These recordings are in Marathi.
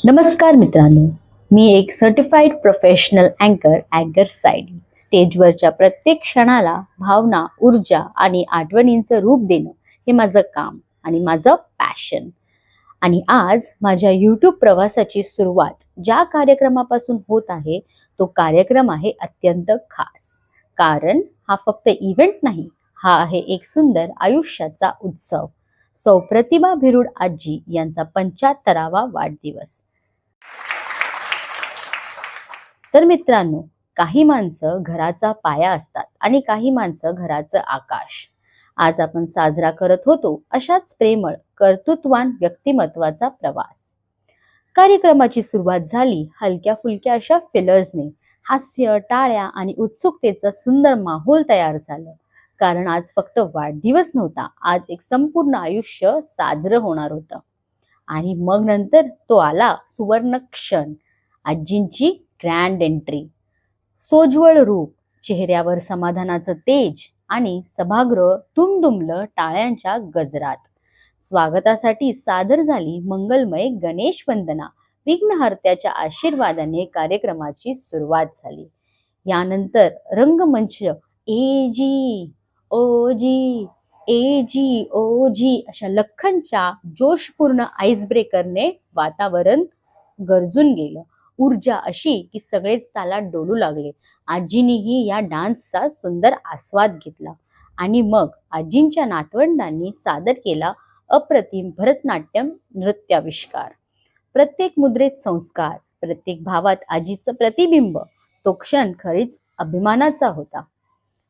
नमस्कार मित्रांनो, मी एक सर्टिफाईड प्रोफेशनल अँकर सायली. स्टेजवरच्या प्रत्येक क्षणाला भावना, ऊर्जा आणि आठवणींचं रूप देणं हे माझं काम आणि माझं पॅशन. आणि आज माझ्या यूट्यूब प्रवासाची सुरुवात ज्या कार्यक्रमापासून होत आहे तो कार्यक्रम आहे अत्यंत खास. कारण हा फक्त इव्हेंट नाही, हा आहे एक सुंदर आयुष्याचा उत्सव. सौ प्रतिभा भिरुड आजी यांचा 75वा वाढदिवस. तर मित्रांनो, काही माणसं घराचा पाया असतात आणि काही माणसं घराचं आकाश. आज आपण साजरा करत होतो अशाच प्रेमळ, कर्तृत्वान व्यक्तिमत्वाचा प्रवास. कार्यक्रमाची सुरुवात झाली हलक्या फुलक्या अशा फिलर्सने. हास्य, टाळ्या आणि उत्सुकतेचा सुंदर माहोल तयार झालं. कारण आज फक्त वाढदिवस नव्हता, आज एक संपूर्ण आयुष्य साजरं होणार होतं. आणि मग नंतर तो आला सुवर्ण क्षण, आजींची ग्रँड एंट्री. सोज्वळ रूप, चेहऱ्यावर समाधानाचं तेज आणि सभागृह दुमदुमलं टाळ्यांच्या गजरात. स्वागतासाठी सादर झाली मंगलमय गणेश वंदना. विघ्नहर्त्याच्या आशीर्वादाने कार्यक्रमाची सुरुवात झाली. यानंतर रंगमंच ए जी ओ जी, ए जी ओ जी अशा लखनच्या जोशपूर्ण आईस ब्रेकरने वातावरण गरजून गेलं. ऊर्जा अशी की सगळेच तालात डोलू लागले. आजीनीही या डान्सचा सुंदर आस्वाद घेतला. आणि मग आजींच्या नातवंडांनी सादर केला अप्रतिम भरतनाट्यम नृत्याविष्कार. प्रत्येक मुद्रेत संस्कार, प्रत्येक भावात आजीचं प्रतिबिंब. तो क्षण खरीच अभिमानाचा होता.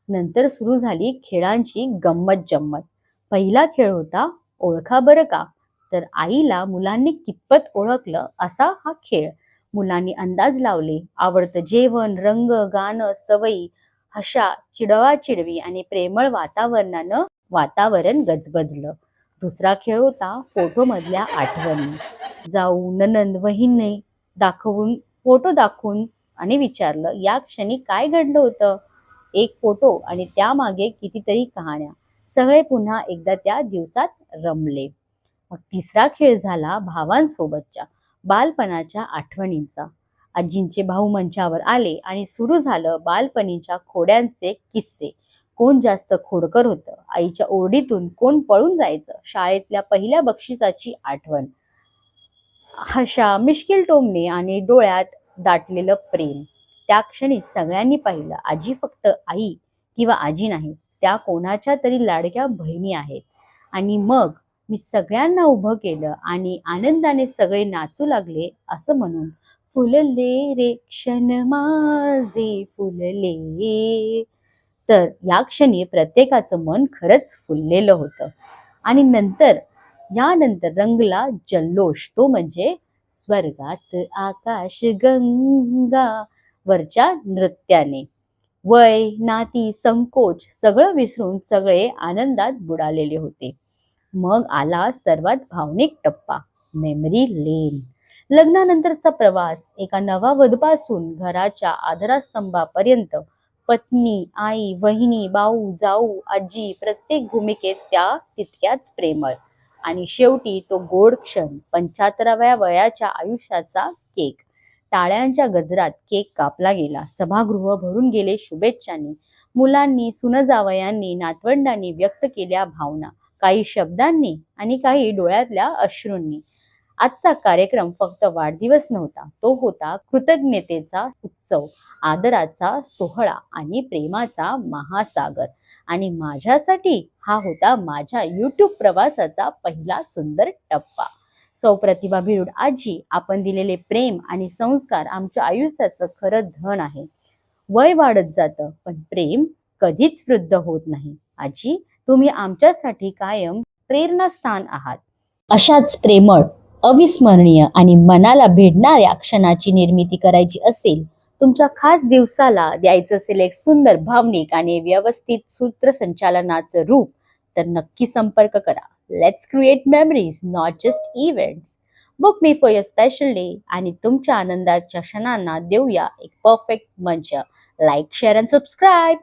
नंतर सुरू झाली खेळांची गंमत जम्मत. पहिला खेळ होता ओळखा बरं का. तर आईला मुलांनी कितपत ओळखलं असा हा खेळ. मुलांनी अंदाज लावले. आवडतं जेवण, रंग, गाणं, सवयी, हशा, चिडवाचिडवी आणि प्रेमळ वातावरणानं वातावरण गजबजलं. दुसरा खेळ होता फोटो मधल्या आठवणी. जाऊ ननंद वहिनी दाखवून फोटो दाखवून आणि विचारलं या क्षणी काय घडलं होतं. एक फोटो आणि त्यामागे कितीतरी कहाण्या. सगळे पुन्हा एकदा त्या दिवसात रमले. मग तिसरा खेळ झाला भावांसोबतच्या बालपणाच्या आठवणींचा. आजींचे भाऊ मंचावर आले आणि सुरू झालं बालपणीच्या खोड्यांचे किस्से. कोण जास्त खोडकर होतं, आईच्या ओरडीतून कोण पळून जायचं, शाळेतल्या पहिल्या बक्षिसाची आठवण, हशा, मिश्किल टोमणे आणि डोळ्यात दाटलेलं प्रेम. त्या क्षणी सगळ्यांनी पाहिलं आजी फक्त आई किंवा आजी नाही, त्या कोणाच्या तरी लाडक्या बहिणी आहेत. आणि मग मी सगळ्यांना उभं केलं आणि आनंदाने सगळे नाचू लागले असं म्हणून, फुलले रे क्षण माझे फुलले. तर या क्षणी प्रत्येकाचं मन खरंच फुललेलं होतं. आणि यानंतर रंगला जल्लोष. तो म्हणजे स्वर्गात आकाश गंगा वरच्या नृत्याने. वय, नाती, संकोच सगळं विसरून सगळे आनंदात बुडालेले होते. मग आला सर्वात भावनिक टप्पा, मेमरी लेन. लग्नानंतरचा प्रवास. एका नवावधूपासून घराच्या आधारस्तंभापर्यंत पत्नी, आई, वहिनी, भाऊ, जाऊ, आजी, प्रत्येक भूमिकेत त्या तितक्याच प्रेमळ. आणि शेवटी तो गोड क्षण, 75व्या वयाच्या आयुष्याचा केक. टाळ्यांच्या गजरात केक कापला गेला. सभागृह भरून गेले शुभेच्छांनी. मुलांनी, सुनजावयांनी, नातवंडांनी व्यक्त केल्या भावना, काही शब्दांनी आणि काही डोळ्यातल्या अश्रूंनी. आजचा कार्यक्रम फक्त वाढदिवस नव्हता, तो होता कृतज्ञतेचा उत्सव, आदराचा सोहळा आणि प्रेमाचा महासागर. आणि माझ्यासाठी हा होता माझ्या यूट्यूब प्रवासाचा पहिला सुंदर टप्पा. सौ प्रतिभा भिरुड आजी, आपण दिलेले प्रेम आणि संस्कार आमच्या आयुष्याचं खरं धन आहे. वय वाढत जातं पण प्रेम कधीच वृद्ध होत नाही. आजी, तुम्ही आमच्यासाठी कायम प्रेरणास्थान आहात. अशाच प्रेमळ, अविस्मरणीय आणि मनाला भिडणाऱ्या क्षणाची निर्मिती करायची असेल, तुमच्या खास दिवसाला द्यायचं असेल एक सुंदर, भावनिक आणि व्यवस्थित सूत्रसंचालनाचं रूप, तर नक्की संपर्क करा. Let's create memories, not just events. Book me for your special day. आणि तुमच्या आनंदाच्या क्षणांना देऊया एक परफेक्ट मंच. Like, share and subscribe.